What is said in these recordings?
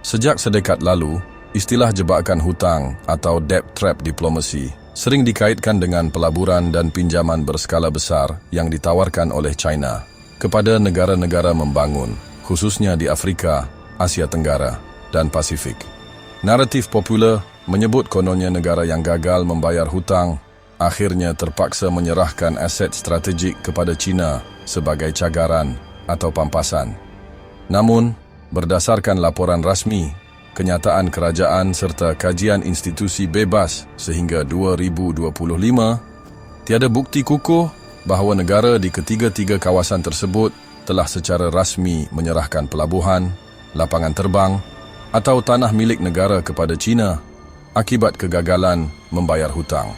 Sejak sedekat lalu, istilah jebakan hutang atau debt trap diplomacy sering dikaitkan dengan pelaburan dan pinjaman berskala besar yang ditawarkan oleh China kepada negara-negara membangun, khususnya di Afrika, Asia Tenggara, dan Pasifik. Naratif popular menyebut kononnya negara yang gagal membayar hutang akhirnya terpaksa menyerahkan aset strategik kepada China sebagai cagaran atau pampasan. Namun, berdasarkan laporan rasmi, kenyataan kerajaan serta kajian institusi bebas sehingga 2025, tiada bukti kukuh bahawa negara di ketiga-tiga kawasan tersebut telah secara rasmi menyerahkan pelabuhan, lapangan terbang atau tanah milik negara kepada China akibat kegagalan membayar hutang.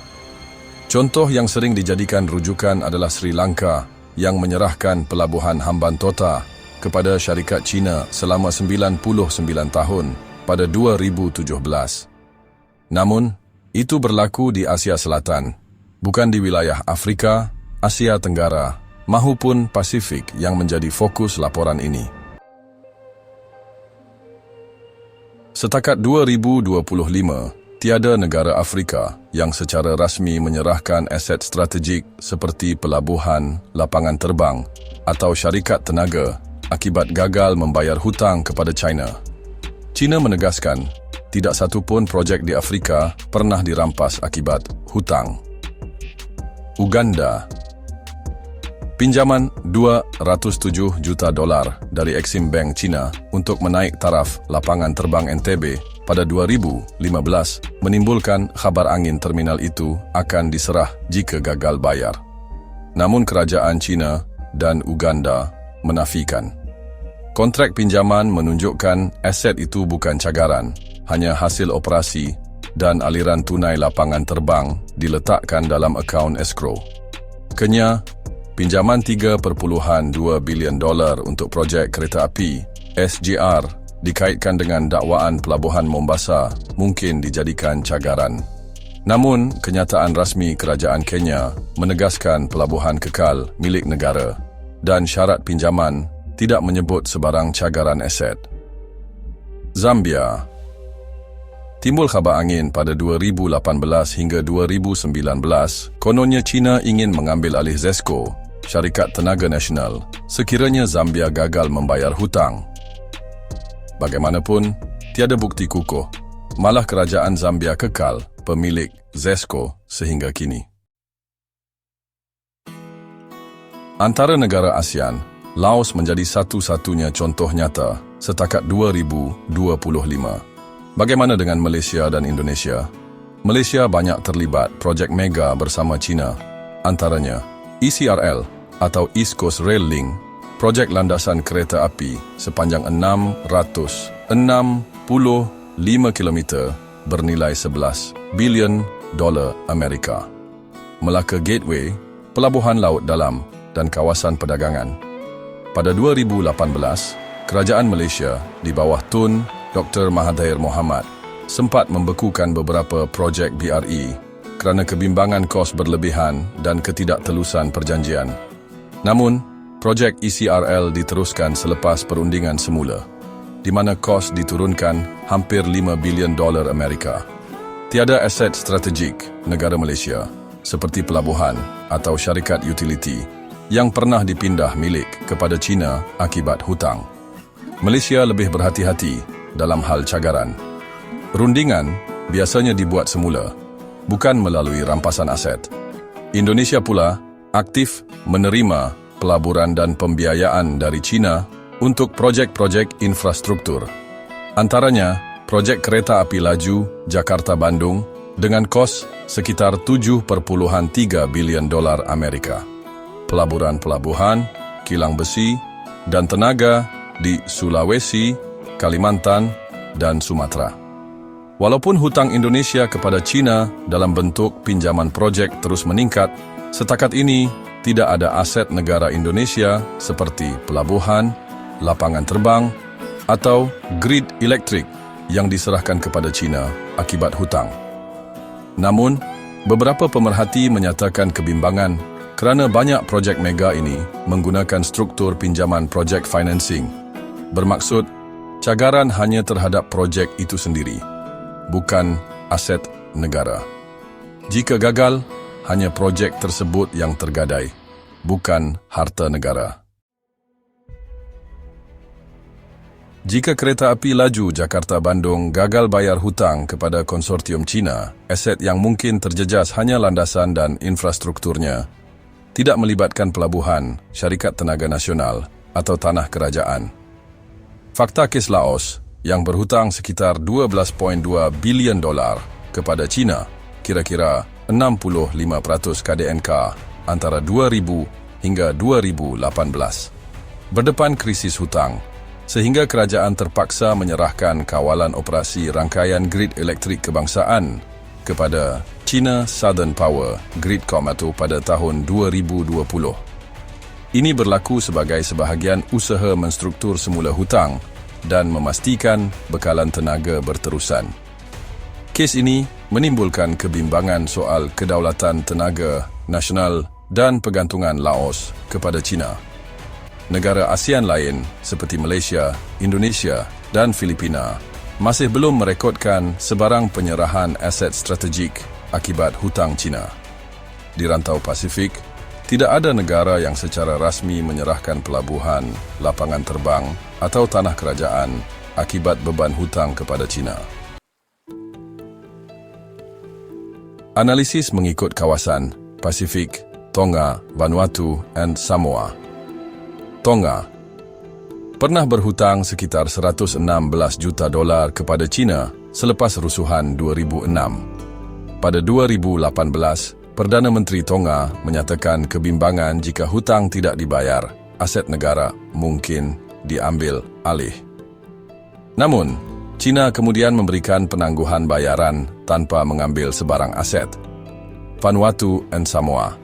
Contoh yang sering dijadikan rujukan adalah Sri Lanka yang menyerahkan pelabuhan Hambantota kepada syarikat China selama 99 tahun pada 2017. Namun, itu berlaku di Asia Selatan, bukan di wilayah Afrika, Asia Tenggara, mahupun Pasifik yang menjadi fokus laporan ini. Setakat 2025, tiada negara Afrika yang secara rasmi menyerahkan aset strategik seperti pelabuhan, lapangan terbang atau syarikat tenaga akibat gagal membayar hutang kepada China. China menegaskan, tidak satu pun projek di Afrika pernah dirampas akibat hutang. Uganda. Pinjaman $207 juta dari Exim Bank China untuk menaik taraf lapangan terbang Entebbe pada 2015 menimbulkan khabar angin terminal itu akan diserah jika gagal bayar. Namun kerajaan China dan Uganda menafikan. Kontrak pinjaman menunjukkan aset itu bukan cagaran, hanya hasil operasi dan aliran tunai lapangan terbang diletakkan dalam akaun escrow. Kenya, pinjaman $3.2 bilion untuk projek kereta api SGR dikaitkan dengan dakwaan pelabuhan Mombasa mungkin dijadikan cagaran. Namun, kenyataan rasmi kerajaan Kenya menegaskan pelabuhan kekal milik negara dan syarat pinjaman tidak menyebut sebarang cagaran aset. Zambia. Timbul khabar angin pada 2018 hingga 2019, kononnya China ingin mengambil alih ZESCO, syarikat tenaga nasional, sekiranya Zambia gagal membayar hutang. Bagaimanapun, tiada bukti kukuh, malah kerajaan Zambia kekal pemilik ZESCO sehingga kini. Antara negara ASEAN, Laos menjadi satu-satunya contoh nyata setakat 2025. Bagaimana dengan Malaysia dan Indonesia? Malaysia banyak terlibat projek mega bersama China, antaranya ECRL atau East Coast Rail Link, projek landasan kereta api sepanjang 665 km bernilai $11 bilion Amerika. Melaka Gateway, pelabuhan laut dalam dan kawasan perdagangan. Pada 2018, kerajaan Malaysia di bawah Tun Dr. Mahathir Mohamad sempat membekukan beberapa projek BRI kerana kebimbangan kos berlebihan dan ketidaktelusan perjanjian. Namun, projek ECRL diteruskan selepas perundingan semula, di mana kos diturunkan hampir $5 bilion Amerika. Tiada aset strategik negara Malaysia, seperti pelabuhan atau syarikat utility, yang pernah dipindah milik kepada China akibat hutang. Malaysia lebih berhati-hati dalam hal cagaran. Rundingan biasanya dibuat semula, bukan melalui rampasan aset. Indonesia pula aktif menerima pelaburan dan pembiayaan dari China untuk projek-projek infrastruktur. Antaranya, projek kereta api laju Jakarta-Bandung dengan kos sekitar $7.3 bilion Amerika. Pelaburan-pelabuhan, kilang besi, dan tenaga di Sulawesi, Kalimantan, dan Sumatera. Walaupun hutang Indonesia kepada China dalam bentuk pinjaman projek terus meningkat, setakat ini tidak ada aset negara Indonesia seperti pelabuhan, lapangan terbang, atau grid elektrik yang diserahkan kepada China akibat hutang. Namun, beberapa pemerhati menyatakan kebimbangan kerana banyak projek mega ini menggunakan struktur pinjaman project financing, bermaksud Cagaran hanya terhadap projek itu sendiri, bukan aset negara. Jika gagal, hanya projek tersebut yang tergadai, bukan harta negara. Jika kereta api laju Jakarta-Bandung gagal bayar hutang kepada konsortium Cina, aset yang mungkin terjejas hanya landasan dan infrastrukturnya, tidak melibatkan pelabuhan, syarikat tenaga nasional, atau tanah kerajaan. Fakta kes Laos, yang berhutang sekitar 12.2 bilion dolar kepada Cina, kira-kira 65% KDNK antara 2000 hingga 2018. Berdepan krisis hutang, sehingga kerajaan terpaksa menyerahkan kawalan operasi rangkaian grid elektrik kebangsaan kepada China Southern Power Gridcom atau pada tahun 2020. Ini berlaku sebagai sebahagian usaha menstruktur semula hutang dan memastikan bekalan tenaga berterusan. Kes ini menimbulkan kebimbangan soal kedaulatan tenaga nasional dan pergantungan Laos kepada China. Negara ASEAN lain seperti Malaysia, Indonesia dan Filipina masih belum merekodkan sebarang penyerahan aset strategik akibat hutang China. Di rantau Pasifik, tidak ada negara yang secara rasmi menyerahkan pelabuhan, lapangan terbang atau tanah kerajaan akibat beban hutang kepada China. Analisis mengikut kawasan Pasifik, Tonga, Vanuatu dan Samoa. Tonga pernah berhutang sekitar 116 juta dolar kepada China selepas rusuhan 2006. Pada 2018, Perdana Menteri Tonga menyatakan kebimbangan jika hutang tidak dibayar, aset negara mungkin diambil alih. Namun, China kemudian memberikan penangguhan bayaran tanpa mengambil sebarang aset. Vanuatu dan Samoa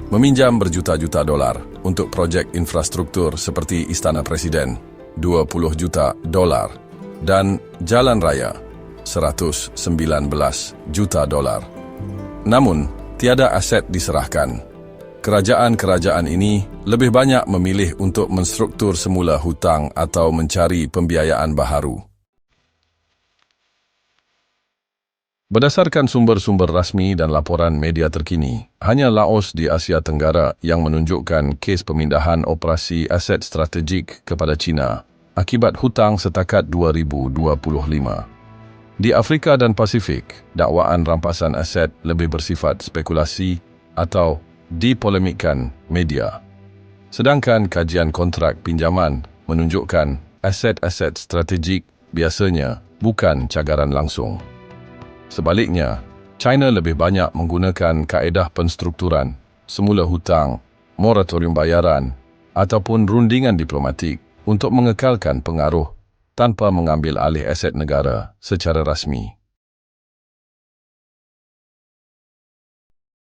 meminjam berjuta-juta dolar untuk projek infrastruktur seperti Istana Presiden, 20 juta dolar, dan jalan raya, 119 juta dolar. Namun, tiada aset diserahkan. Kerajaan-kerajaan ini lebih banyak memilih untuk menstruktur semula hutang atau mencari pembiayaan baharu. Berdasarkan sumber-sumber rasmi dan laporan media terkini, hanya Laos di Asia Tenggara yang menunjukkan kes pemindahan operasi aset strategik kepada China akibat hutang setakat 2025. Di Afrika dan Pasifik, dakwaan rampasan aset lebih bersifat spekulasi atau dipolemikkan media. Sedangkan kajian kontrak pinjaman menunjukkan aset-aset strategik biasanya bukan cagaran langsung. Sebaliknya, China lebih banyak menggunakan kaedah penstrukturan, semula hutang, moratorium bayaran, ataupun rundingan diplomatik untuk mengekalkan pengaruh tanpa mengambil alih aset negara secara rasmi.